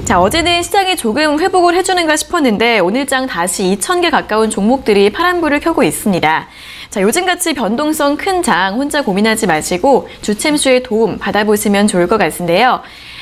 자, 어제는 시장이 조금 회복을 해주는가 싶었는데 오늘장 다시 2,000개 가까운 종목들이 파란불을 켜고 있습니다. 자, 요즘같이 변동성 큰 장 혼자 고민하지 마시고 주챔수의 도움 받아보시면 좋을 것 같은데요.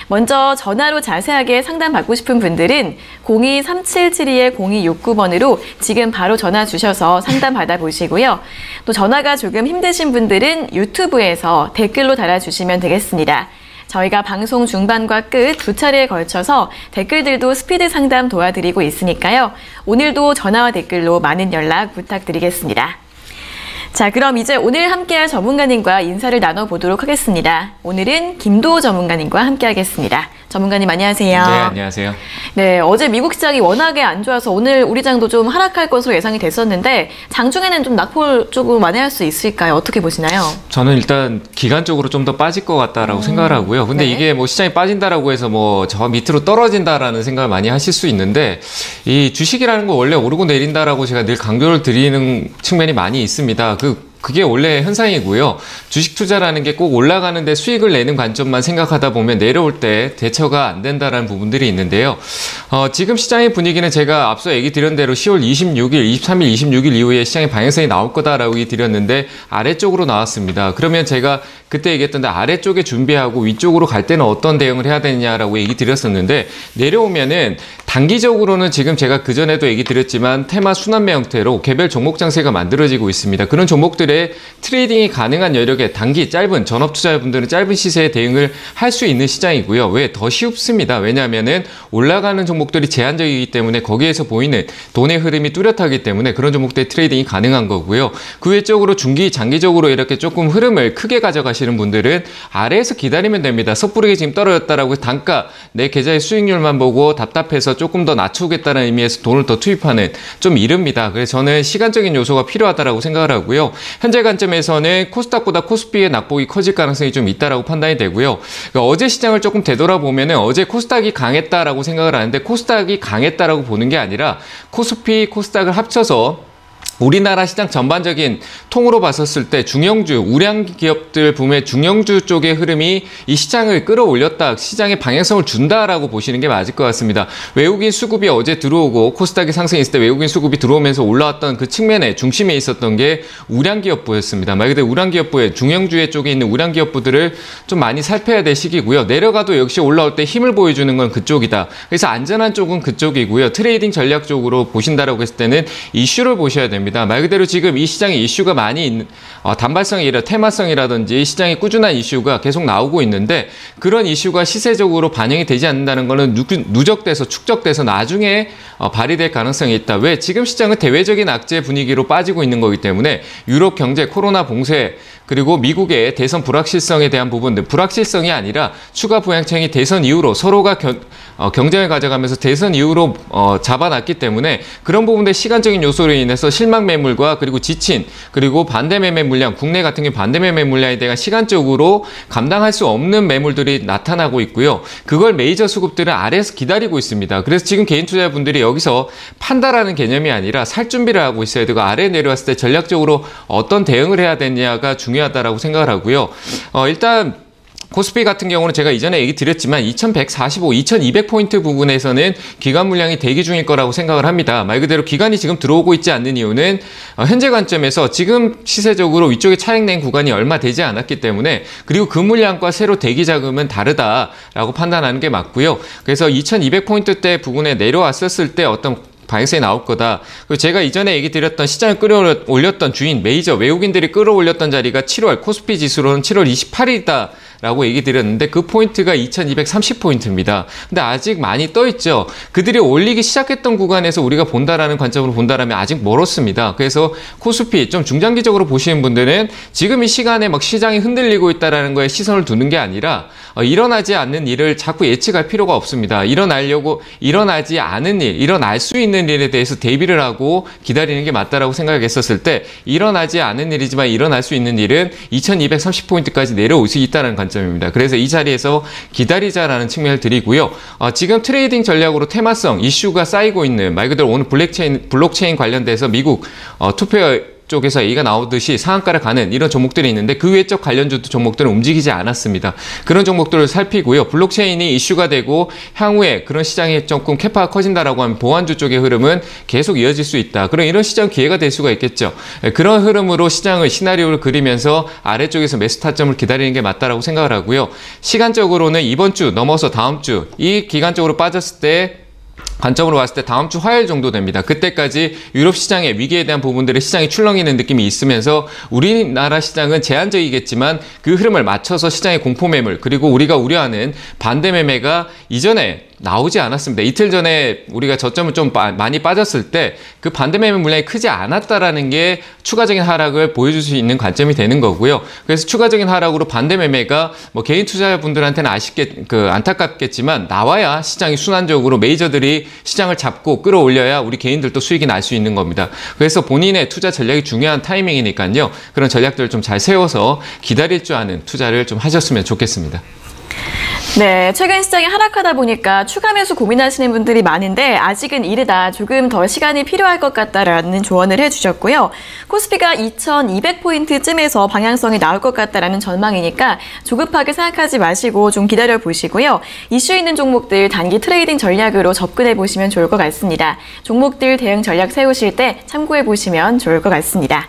먼저 전화로 자세하게 상담받고 싶은 분들은 02-3772-0269번으로 지금 바로 전화 주셔서 상담 받아보시고요. 또 전화가 조금 힘드신 분들은 유튜브에서 댓글로 달아주시면 되겠습니다. 저희가 방송 중반과 끝 두 차례에 걸쳐서 댓글들도 스피드 상담 도와드리고 있으니까요. 오늘도 전화와 댓글로 많은 연락 부탁드리겠습니다. 자, 그럼 이제 오늘 함께할 전문가님과 인사를 나눠보도록 하겠습니다. 오늘은 김도호 전문가님과 함께하겠습니다. 전문가님 안녕하세요. 네, 안녕하세요. 네, 어제 미국 시장이 워낙에 안 좋아서 오늘 우리 장도 좀 하락할 것으로 예상이 됐었는데 장중에는 좀 낙폭 조금 완화할 수 있을까요? 어떻게 보시나요? 저는 일단 기간적으로 좀 더 빠질 것 같다라고 생각을 하고요. 근데 네. 이게 뭐 시장이 빠진다라고 해서 뭐 저 밑으로 떨어진다라는 생각을 많이 하실 수 있는데 이 주식이라는 거 원래 오르고 내린다라고 제가 늘 강조를 드리는 측면이 많이 있습니다. 그게 원래 현상이고요. 주식 투자라는 게 꼭 올라가는데 수익을 내는 관점만 생각하다 보면 내려올 때 대처가 안 된다라는 부분들이 있는데요. 지금 시장의 분위기는 제가 앞서 얘기 드린 대로 10월 26일, 23일, 26일 이후에 시장의 방향성이 나올 거다라고 얘기 드렸는데 아래쪽으로 나왔습니다. 그러면 제가 그때 얘기했던데 아래쪽에 준비하고 위쪽으로 갈 때는 어떤 대응을 해야 되냐라고 얘기 드렸었는데 내려오면은 단기적으로는 지금 제가 그전에도 얘기 드렸지만 테마 순환매 형태로 개별 종목 장세가 만들어지고 있습니다. 그런 종목들의 트레이딩이 가능한 여력에 단기 짧은 전업 투자자분들은 짧은 시세에 대응을 할 수 있는 시장이고요. 왜? 더 쉽습니다. 왜냐하면은 올라가는 종목들이 제한적이기 때문에 거기에서 보이는 돈의 흐름이 뚜렷하기 때문에 그런 종목들의 트레이딩이 가능한 거고요. 그 외적으로 중기, 장기적으로 이렇게 조금 흐름을 크게 가져가시는 분들은 아래에서 기다리면 됩니다. 섣부르게 지금 떨어졌다라고 단가, 내 계좌의 수익률만 보고 답답해서 조금 더 낮추겠다는 의미에서 돈을 더 투입하는 좀 이릅니다. 그래서 저는 시간적인 요소가 필요하다라고 생각을 하고요. 현재 관점에서는 코스닥보다 코스피의 낙폭이 커질 가능성이 좀 있다라고 판단이 되고요. 그러니까 어제 시장을 조금 되돌아보면은 어제 코스닥이 강했다라고 생각을 하는데 코스닥이 강했다라고 보는 게 아니라 코스피, 코스닥을 합쳐서 우리나라 시장 전반적인 통으로 봤었을 때 중형주, 우량 기업들 붐의 중형주 쪽의 흐름이 이 시장을 끌어올렸다, 시장에 방향성을 준다라고 보시는 게 맞을 것 같습니다. 외국인 수급이 어제 들어오고 코스닥이 상승했을 때 외국인 수급이 들어오면서 올라왔던 그 측면에 중심에 있었던 게 우량 기업부였습니다. 말 그대로 우량 기업부의 중형주의 쪽에 있는 우량 기업부들을 좀 많이 살펴야 될 시기고요. 내려가도 역시 올라올 때 힘을 보여주는 건 그쪽이다. 그래서 안전한 쪽은 그쪽이고요. 트레이딩 전략 쪽으로 보신다라고 했을 때는 이슈를 보셔야 됩니다. 말 그대로 지금 이 시장에 이슈가 많이 있는 단발성이 아니라 테마성이라든지 시장에 꾸준한 이슈가 계속 나오고 있는데 그런 이슈가 시세적으로 반영이 되지 않는다는 것은 누적돼서 축적돼서 나중에 발휘될 가능성이 있다. 왜? 지금 시장은 대외적인 악재 분위기로 빠지고 있는 거기 때문에 유럽 경제, 코로나 봉쇄 그리고 미국의 대선 불확실성에 대한 부분들, 불확실성이 아니라 추가 부양책이 대선 이후로 서로가 경쟁을 가져가면서 대선 이후로 잡아놨기 때문에 그런 부분들 시간적인 요소로 인해서 실망 매물과 그리고 지친 그리고 반대 매매 물량, 국내 같은 경우 반대 매매 물량에 대한 시간적으로 감당할 수 없는 매물들이 나타나고 있고요. 그걸 메이저 수급들은 아래에서 기다리고 있습니다. 그래서 지금 개인 투자자분들이 여기서 판다라는 개념이 아니라 살 준비를 하고 있어야 되고 아래에 내려왔을 때 전략적으로 어떤 대응을 해야 되냐가 중요하다라고 생각을 하고요. 일단 코스피 같은 경우는 제가 이전에 얘기 드렸지만 2145, 2200포인트 부분에서는 기관 물량이 대기 중일 거라고 생각을 합니다. 말 그대로 기관이 지금 들어오고 있지 않는 이유는 현재 관점에서 지금 시세적으로 위쪽에 차익낸 구간이 얼마 되지 않았기 때문에 그리고 그 물량과 새로 대기 자금은 다르다라고 판단하는 게 맞고요. 그래서 2200포인트대 부분에 내려왔었을 때 어떤 방향성이 나올 거다. 그리고 제가 이전에 얘기 드렸던 시장을 끌어올렸던 주인, 메이저 외국인들이 끌어올렸던 자리가 7월 코스피 지수로는 7월 28일이다. 라고 얘기 드렸는데 그 포인트가 2230포인트입니다. 근데 아직 많이 떠 있죠. 그들이 올리기 시작했던 구간에서 우리가 본다라는 관점으로 본다라면 아직 멀었습니다. 그래서 코스피 좀 중장기적으로 보시는 분들은 지금 이 시간에 막 시장이 흔들리고 있다라는 거에 시선을 두는 게 아니라 일어나지 않는 일을 자꾸 예측할 필요가 없습니다. 일어나지 않은 일, 일어날 수 있는 일에 대해서 대비를 하고 기다리는 게 맞다라고 생각했었을 때 일어나지 않은 일이지만 일어날 수 있는 일은 2230포인트까지 내려올 수 있다는 관점 입니다. 그래서 이 자리에서 기다리자라는 측면을 드리고요. 지금 트레이딩 전략으로 테마성 이슈가 쌓이고 있는 말 그대로 오늘 블록체인 관련돼서 미국 투표 쪽에서 얘기가 나오듯이 상한가를 가는 이런 종목들이 있는데 그 외적 관련주 종목들은 움직이지 않았습니다. 그런 종목들을 살피고요. 블록체인이 이슈가 되고 향후에 그런 시장이 조금 캐파가 커진다라고 하면 보안주 쪽의 흐름은 계속 이어질 수 있다. 그럼 이런 시장 기회가 될 수가 있겠죠. 그런 흐름으로 시장의 시나리오를 그리면서 아래쪽에서 매수 타점을 기다리는 게 맞다라고 생각을 하고요. 시간적으로는 이번 주 넘어서 다음 주 이 기간적으로 빠졌을 때 관점으로 봤을 때 다음 주 화요일 정도 됩니다. 그때까지 유럽 시장의 위기에 대한 부분들의 시장이 출렁이는 느낌이 있으면서 우리나라 시장은 제한적이겠지만 그 흐름을 맞춰서 시장의 공포 매물 그리고 우리가 우려하는 반대 매매가 이전에 나오지 않았습니다. 이틀 전에 우리가 저점을 좀 많이 빠졌을 때 그 반대 매매 물량이 크지 않았다라는 게 추가적인 하락을 보여줄 수 있는 관점이 되는 거고요. 그래서 추가적인 하락으로 반대 매매가 뭐 개인 투자자분들한테는 안타깝겠지만 나와야 시장이 순환적으로 메이저들이 시장을 잡고 끌어올려야 우리 개인들도 수익이 날 수 있는 겁니다. 그래서 본인의 투자 전략이 중요한 타이밍이니까요. 그런 전략들을 좀 잘 세워서 기다릴 줄 아는 투자를 좀 하셨으면 좋겠습니다. 네, 최근 시장이 하락하다 보니까 추가 매수 고민하시는 분들이 많은데 아직은 이르다, 조금 더 시간이 필요할 것 같다라는 조언을 해주셨고요. 코스피가 2200포인트쯤에서 방향성이 나올 것 같다라는 전망이니까 조급하게 생각하지 마시고 좀 기다려 보시고요. 이슈 있는 종목들 단기 트레이딩 전략으로 접근해 보시면 좋을 것 같습니다. 종목들 대응 전략 세우실 때 참고해 보시면 좋을 것 같습니다.